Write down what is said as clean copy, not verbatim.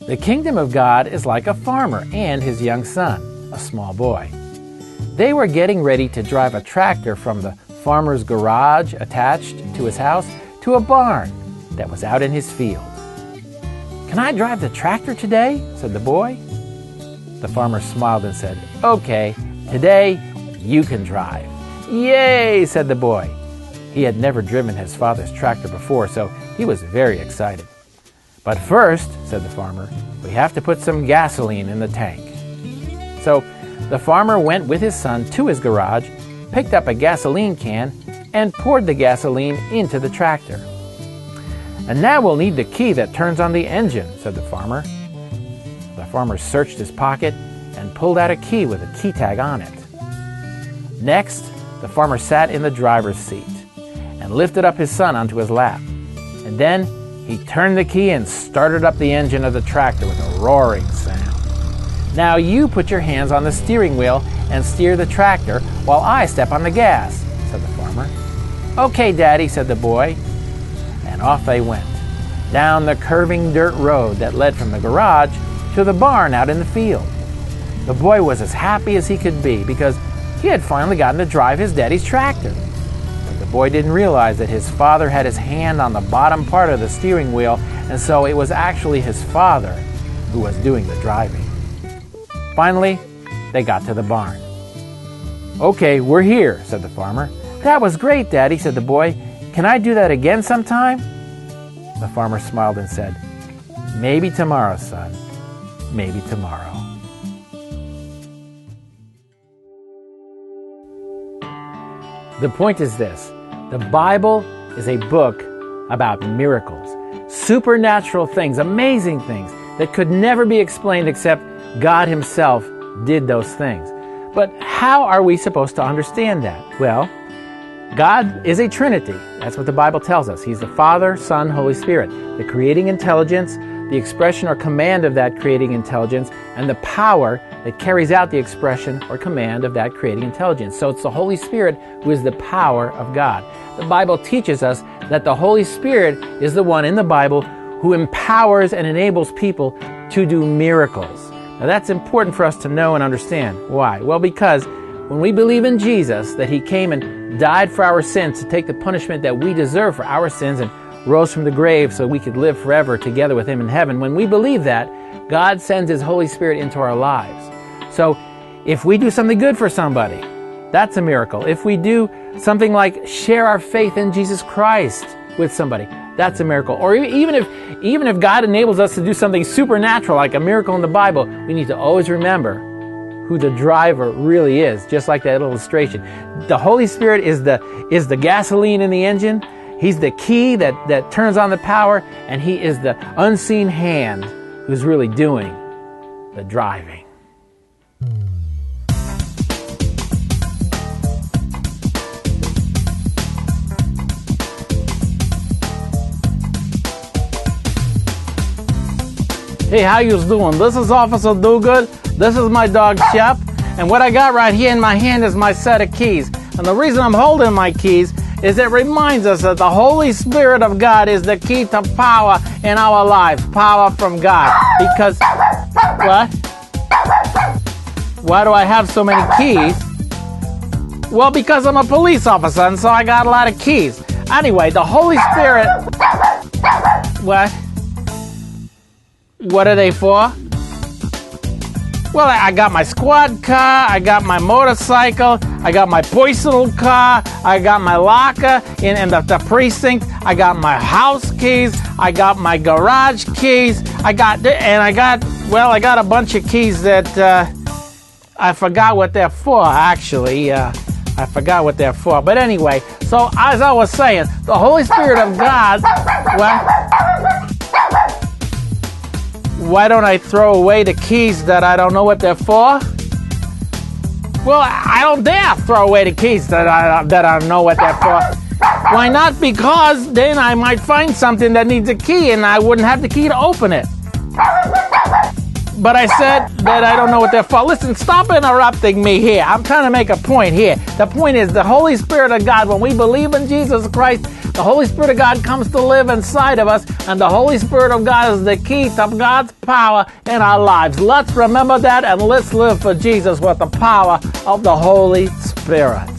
The kingdom of God is like a farmer and his young son, a small boy. They were getting ready to drive a tractor from the farmer's garage attached to his house to a barn that was out in his field. "Can I drive the tractor today?" said the boy. The farmer smiled and said, "Okay, today you can drive." "Yay!" said the boy. He had never driven his father's tractor before, so he was very excited. "But first," said the farmer, "we have to put some gasoline in the tank." So the farmer went with his son to his garage, picked up a gasoline can, and poured the gasoline into the tractor. "And now we'll need the key that turns on the engine," said the farmer. The farmer searched his pocket and pulled out a key with a key tag on it. Next, the farmer sat in the driver's seat and lifted up his son onto his lap. And then he turned the key and started up the engine of the tractor with a roaring sound. "Now you put your hands on the steering wheel and steer the tractor while I step on the gas," said the farmer. "Okay, Daddy," said the boy. And off they went, down the curving dirt road that led from the garage to the barn out in the field. The boy was as happy as he could be because he had finally gotten to drive his daddy's tractor. But the boy didn't realize that his father had his hand on the bottom part of the steering wheel, and so it was actually his father who was doing the driving. Finally, they got to the barn. "Okay, we're here," said the farmer. "That was great, Daddy," said the boy. "Can I do that again sometime?" The farmer smiled and said, "Maybe tomorrow, son. Maybe tomorrow." The point is this: the Bible is a book about miracles, supernatural things, amazing things that could never be explained except God Himself did those things. But how are we supposed to understand that? Well, God is a Trinity. That's what the Bible tells us. He's the Father, Son, Holy Spirit, the creating intelligence, the expression or command of that creating intelligence, and the power that carries out the expression or command of that creating intelligence. So it's the Holy Spirit who is the power of God. The Bible teaches us that the Holy Spirit is the one in the Bible who empowers and enables people to do miracles. Now that's important for us to know and understand. Why? Well, because when we believe in Jesus, that He came and died for our sins to take the punishment that we deserve for our sins and rose from the grave so we could live forever together with Him in heaven. When we believe that, God sends His Holy Spirit into our lives. So if we do something good for somebody, that's a miracle. If we do something like share our faith in Jesus Christ with somebody, that's a miracle. Or even if God enables us to do something supernatural, like a miracle in the Bible, we need to always remember who the driver really is, just like that illustration. The Holy Spirit is the gasoline in the engine. He's the key that turns on the power, and He is the unseen hand who's really doing the driving. Hey, how you doing? This is Officer Dugan. This is my dog Shep, and what I got right here in my hand is my set of keys. And the reason I'm holding my keys is it reminds us that the Holy Spirit of God is the key to power in our lives, power from God. Because, what? Why do I have so many keys? Well, because I'm a police officer, and so I got a lot of keys. Anyway, the Holy Spirit... What? What are they for? Well, I got my squad car, I got my motorcycle, I got my personal car, I got my locker in the precinct, I got my house keys, I got my garage keys, I got a bunch of keys that I forgot what they're for, actually. I forgot what they're for. But anyway, so as I was saying, the Holy Spirit of God, why don't I throw away the keys that I don't know what they're for? Well, I don't dare throw away the keys that I don't know what they're for. Why not? Because then I might find something that needs a key and I wouldn't have the key to open it. But I said that I don't know what they're for. Listen, stop interrupting me here. I'm trying to make a point here. The point is the Holy Spirit of God, when we believe in Jesus Christ, the Holy Spirit of God comes to live inside of us, and the Holy Spirit of God is the key to God's power in our lives. Let's remember that, and let's live for Jesus with the power of the Holy Spirit.